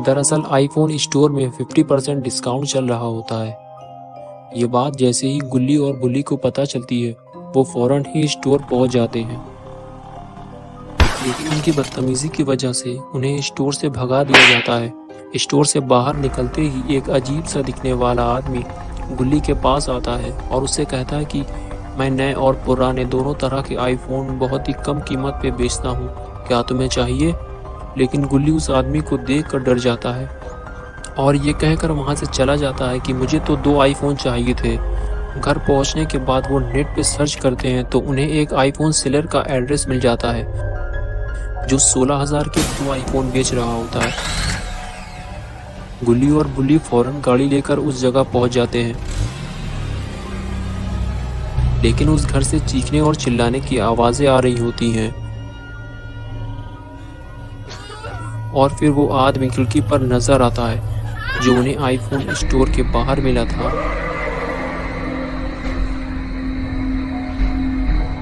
दरअसल iPhone store में 50% discount चल रहा होता है। ये बात जैसे ही गुल्ली और बुल्ली को पता चलती है, वो फौरन ही स्टोर पहुंच जाते हैं। लेकिन उनकी बदतमीजी की वजह से उन्हें स्टोर से भगा दिया जाता है। स्टोर से बाहर निकलते ही एक अजीब सा दिखने वाला आदमी गुल्ली के पास आता है और उससे कहता है कि मैं नए और पुराने दोनों तरह के आईफोन बहुत ही कम कीमत पे बेचता हूँ, क्या तुम्हें चाहिए? लेकिन गुल्ली उस आदमी को देख कर डर जाता है और ये कहकर वहाँ से चला जाता है कि मुझे तो 2 आईफोन चाहिए थे। घर पहुँचने के बाद वो नेट पे सर्च करते हैं तो उन्हें एक आईफोन सेलर का एड्रेस मिल जाता है जो 16,000 के 2 आईफोन बेच रहा होता है। गुल्ली और बुल्ली फौरन गाड़ी लेकर उस जगह पहुंच जाते हैं, लेकिन उस घर से चीखने और चिल्लाने की आवाजें आ रही होती हैं और फिर वो आदमी खिड़की पर नजर आता है जो उन्हें आईफोन स्टोर के बाहर मिला था।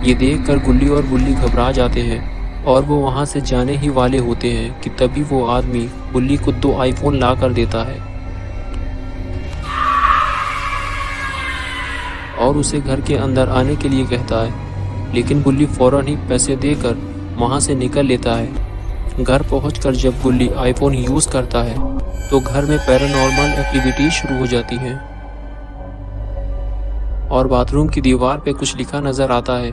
ये देखकर गुल्ली और बुल्ली घबरा जाते हैं और वो वहां से जाने ही वाले होते हैं कि तभी वो आदमी बुल्ली को 2 आईफोन ला कर देता है और उसे घर के अंदर आने के लिए कहता है, लेकिन बुल्ली फौरन ही पैसे देकर वहां से निकल लेता है। घर पहुंचकर जब बुल्ली आईफोन यूज करता है तो घर में पैरानॉर्मल एक्टिविटी शुरू हो जाती है और बाथरूम की दीवार पे कुछ लिखा नजर आता है,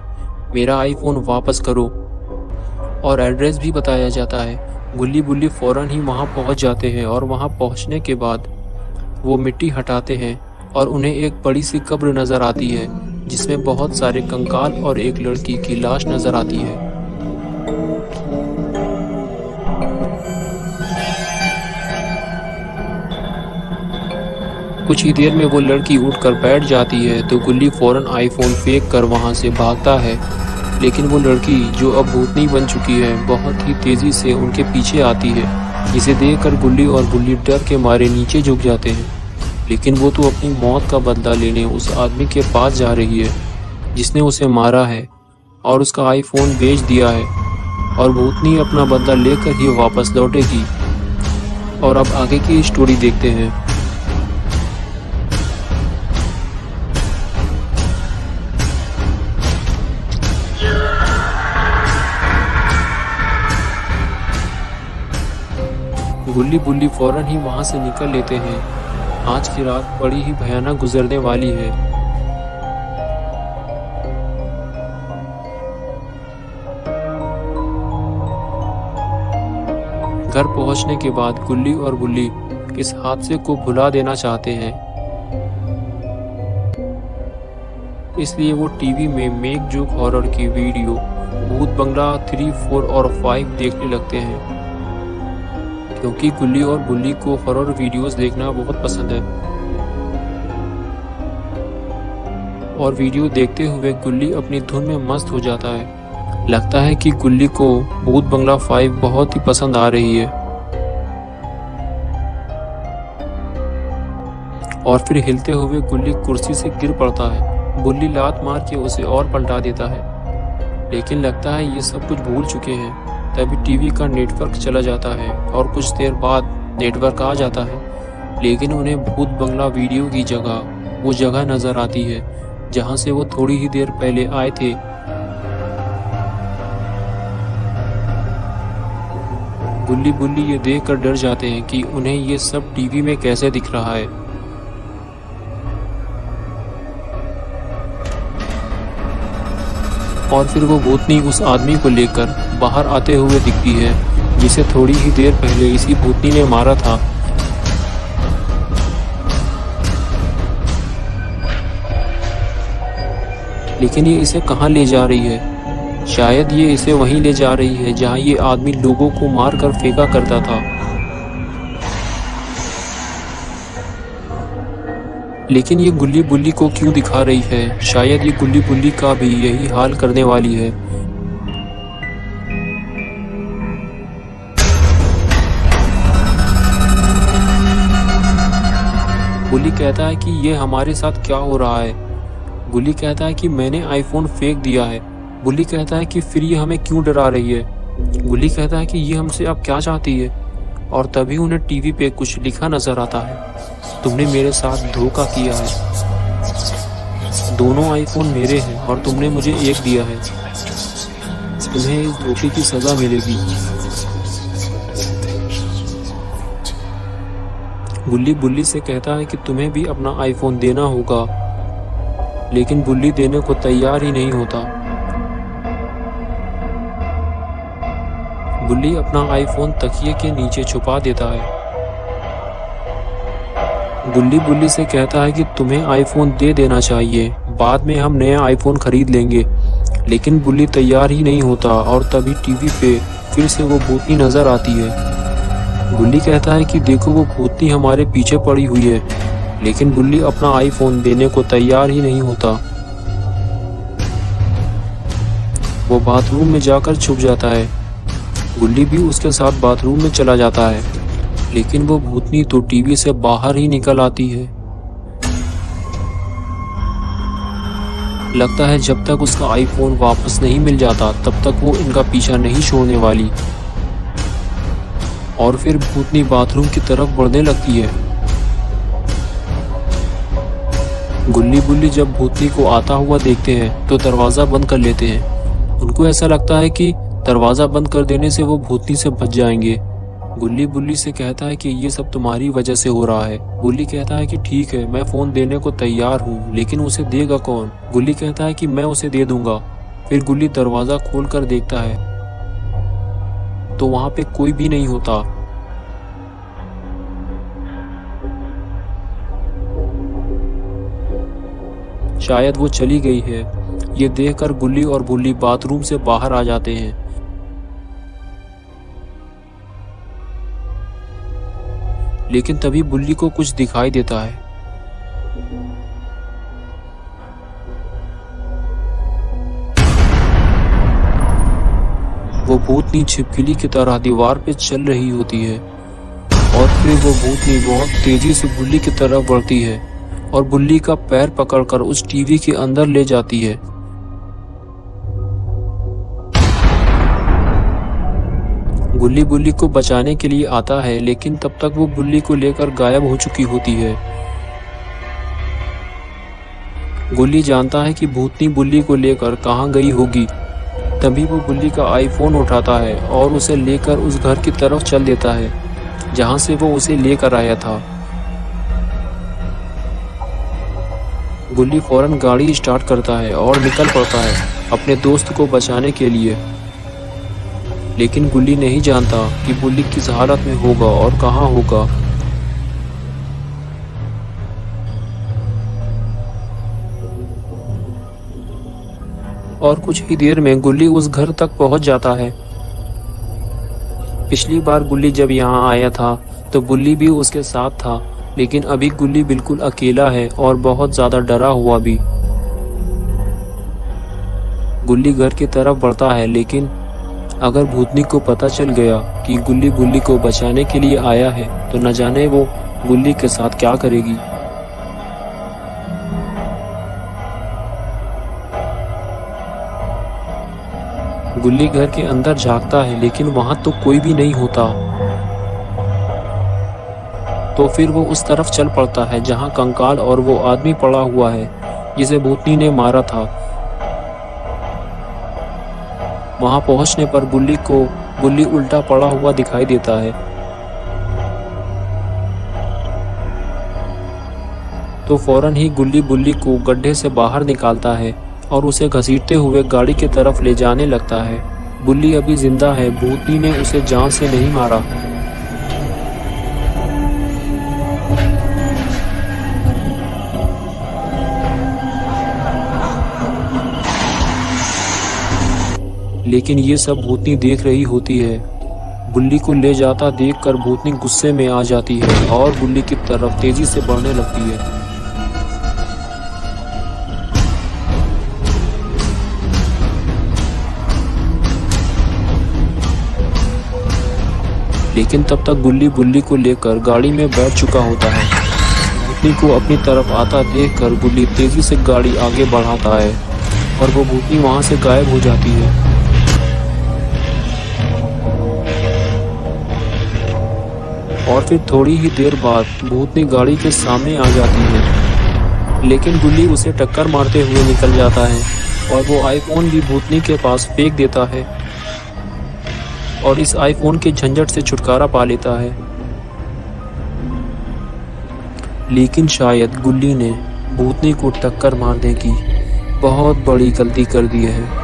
मेरा आईफोन वापस करो, और एड्रेस भी बताया जाता है। गुल्ली बुल्ली फौरन ही वहां पहुंच जाते हैं और वहां पहुंचने के बाद वो मिट्टी हटाते हैं और उन्हें एक बड़ी सी कब्र नजर आती है जिसमें बहुत सारे कंकाल और एक लड़की की लाश नजर आती है। कुछ ही देर में वो लड़की उठकर बैठ जाती है तो गुल्ली फौरन आईफोन फेंक कर वहां से भागता है, लेकिन वो लड़की जो अब भूतनी बन चुकी है बहुत ही तेजी से उनके पीछे आती है, जिसे देखकर गुल्ली और बुल्ली डर के मारे नीचे झुक जाते हैं। लेकिन वो तो अपनी मौत का बदला लेने उस आदमी के पास जा रही है जिसने उसे मारा है और उसका आईफोन बेच दिया है, और भूतनी अपना बदला लेकर ही वापस लौटेगी। और अब आगे की स्टोरी देखते हैं। गुल्ली बुल्ली फौरन ही वहां से निकल लेते हैं। आज की रात बड़ी ही भयानक गुजरने वाली है। घर पहुंचने के बाद गुल्ली और बुल्ली इस हादसे को भुला देना चाहते हैं, इसलिए वो टीवी में मेक जोक हॉरर की वीडियो भूत बंगला 3, 4 और 5 देखने लगते हैं, क्योंकि गुल्ली और बुल्ली को हॉरर वीडियोस देखना बहुत पसंद है। और वीडियो देखते हुए गुल्ली अपनी धुन में मस्त हो जाता है। लगता है कि गुल्ली को भूत बंगला 5 बहुत ही पसंद आ रही है। और फिर हिलते हुए गुल्ली कुर्सी से गिर पड़ता है। बुल्ली लात मार के उसे और पलटा देता है, लेकिन लगता है ये सब कुछ भूल चुके हैं। तभी टीवी का नेटवर्क चला जाता है और कुछ देर बाद नेटवर्क आ जाता है, लेकिन उन्हें भूत बंगला वीडियो की जगह वो जगह नजर आती है जहां से वो थोड़ी ही देर पहले आए थे। गुल्ली बुल्ली ये देखकर डर जाते हैं कि उन्हें ये सब टीवी में कैसे दिख रहा है। और फिर वो भूतनी उस आदमी को लेकर बाहर आते हुए दिखती है जिसे थोड़ी ही देर पहले इसी भूतनी ने मारा था। लेकिन ये इसे कहाँ ले जा रही है? शायद ये इसे वहीं ले जा रही है जहाँ ये आदमी लोगों को मारकर फेंका करता था। लेकिन ये गुल्ली बुल्ली को क्यों दिखा रही है? शायद ये गुल्ली बुल्ली का भी यही हाल करने वाली है। गुल्ली कहता है कि ये हमारे साथ क्या हो रहा है। गुल्ली कहता है कि मैंने आईफोन फेंक दिया है। बुल्ली कहता है कि फिर ये हमें क्यों डरा रही है। गुल्ली कहता है कि ये हमसे अब क्या चाहती है। और तभी उन्हें टीवी पे कुछ लिखा नजर आता है। तुमने मेरे साथ धोखा किया है। दोनों आईफोन मेरे हैं और तुमने मुझे एक दिया है। तुम्हें इस धोखे की सजा मिलेगी। गुल्ली बुल्ली से कहता है कि तुम्हें भी अपना आईफोन देना होगा, लेकिन बुल्ली देने को तैयार ही नहीं होता। बुल्ली अपना आईफोन तकिए के नीचे छुपा देता है। गुल्ली बुल्ली से कहता है कि तुम्हें आईफोन दे देना चाहिए, बाद में हम नया आईफोन खरीद लेंगे, लेकिन बुल्ली तैयार ही नहीं होता और तभी टीवी पे फिर से वो भूतनी नजर आती है। गुल्ली कहता है कि देखो वो भूतनी हमारे पीछे पड़ी हुई है, लेकिन बुल्ली अपना आईफोन देने को तैयार ही नहीं होता। वो बाथरूम में जाकर छुप जाता है। गुल्ली भी उसके साथ बाथरूम में चला जाता है, लेकिन वो भूतनी तो टीवी से बाहर ही निकल आती है। लगता है जब तक उसका आईफोन वापस नहीं मिल जाता तब तक वो इनका पीछा नहीं छोड़ने वाली। और फिर भूतनी बाथरूम की तरफ बढ़ने लगती है। गुल्ली बुल्ली जब भूतनी को आता हुआ देखते हैं तो दरवाजा बंद कर लेते हैं। उनको ऐसा लगता है कि दरवाजा बंद कर देने से वो भूतनी से बच जाएंगे। गुल्ली बुल्ली से कहता है कि ये सब तुम्हारी वजह से हो रहा है। गुल्ली कहता है कि ठीक है, मैं फोन देने को तैयार हूँ, लेकिन उसे देगा कौन? गुल्ली कहता है कि मैं उसे दे दूंगा। फिर गुल्ली दरवाजा खोल कर देखता है तो वहां पे कोई भी नहीं होता। शायद वो चली गई है। ये देखकर गुल्ली और बुल्ली बाथरूम से बाहर आ जाते हैं। लेकिन तभी बुल्ली को कुछ दिखाई देता है। वो भूतनी छिपकली की तरह दीवार पे चल रही होती है और फिर वो भूतनी बहुत तेजी से बुल्ली की तरफ बढ़ती है और बुल्ली का पैर पकड़कर उस टीवी के अंदर ले जाती है। गुल्ली बुल्ली को बचाने के लिए आता है, लेकिन तब तक वो बुल्ली को लेकर गायब हो चुकी होती है। गुल्ली जानता है कि भूतनी बुल्ली को लेकर कहाँ गई होगी। तभी वो बुल्ली का आईफोन उठाता है और उसे लेकर उस घर की तरफ चल देता है जहाँ से वो उसे लेकर आया था। गुल्ली फौरन गाड़ी स्टार्ट करता है और निकल पड़ता है अपने दोस्त को बचाने के लिए। लेकिन गुल्ली नहीं जानता कि बुल्ली किस हालत में होगा और कहाँ होगा। और कुछ ही देर में गुल्ली उस घर तक पहुंच जाता है। पिछली बार गुल्ली जब यहाँ आया था तो बुल्ली भी उसके साथ था, लेकिन अभी गुल्ली बिल्कुल अकेला है और बहुत ज्यादा डरा हुआ भी। गुल्ली घर की तरफ बढ़ता है, लेकिन अगर भूतनी को पता चल गया कि गुल्ली बुल्ली को बचाने के लिए आया है तो न जाने वो गुल्ली के साथ क्या करेगी। गुल्ली घर के अंदर झांकता है, लेकिन वहां तो कोई भी नहीं होता। तो फिर वो उस तरफ चल पड़ता है जहां कंकाल और वो आदमी पड़ा हुआ है जिसे भूतनी ने मारा था। वहां पहुंचने पर बुल्ली उल्टा पड़ा हुआ दिखाई देता है। तो फौरन ही गुल्ली बुल्ली को गड्ढे से बाहर निकालता है और उसे घसीटते हुए गाड़ी की तरफ ले जाने लगता है। बुल्ली अभी जिंदा है, भूतनी ने उसे जान से नहीं मारा। लेकिन ये सब भूतनी देख रही होती है। बुल्ली को ले जाता देखकर भूतनी गुस्से में आ जाती है और बुल्ली की तरफ तेजी से बढ़ने लगती है। लेकिन तब तक गुल्ली बुल्ली को लेकर गाड़ी में बैठ चुका होता है। भूतनी को अपनी तरफ आता देखकर गुल्ली तेजी से गाड़ी आगे बढ़ाता है और वो भूतनी वहां से गायब हो जाती है। और फिर थोड़ी ही देर बाद भूतनी गाड़ी के सामने आ जाती है, लेकिन गुल्ली उसे टक्कर मारते हुए निकल जाता है और वो आईफोन भी भूतनी के पास फेंक देता है और इस आईफोन के झंझट से छुटकारा पा लेता है। लेकिन शायद गुल्ली ने भूतनी को टक्कर मारने की बहुत बड़ी गलती कर दी है।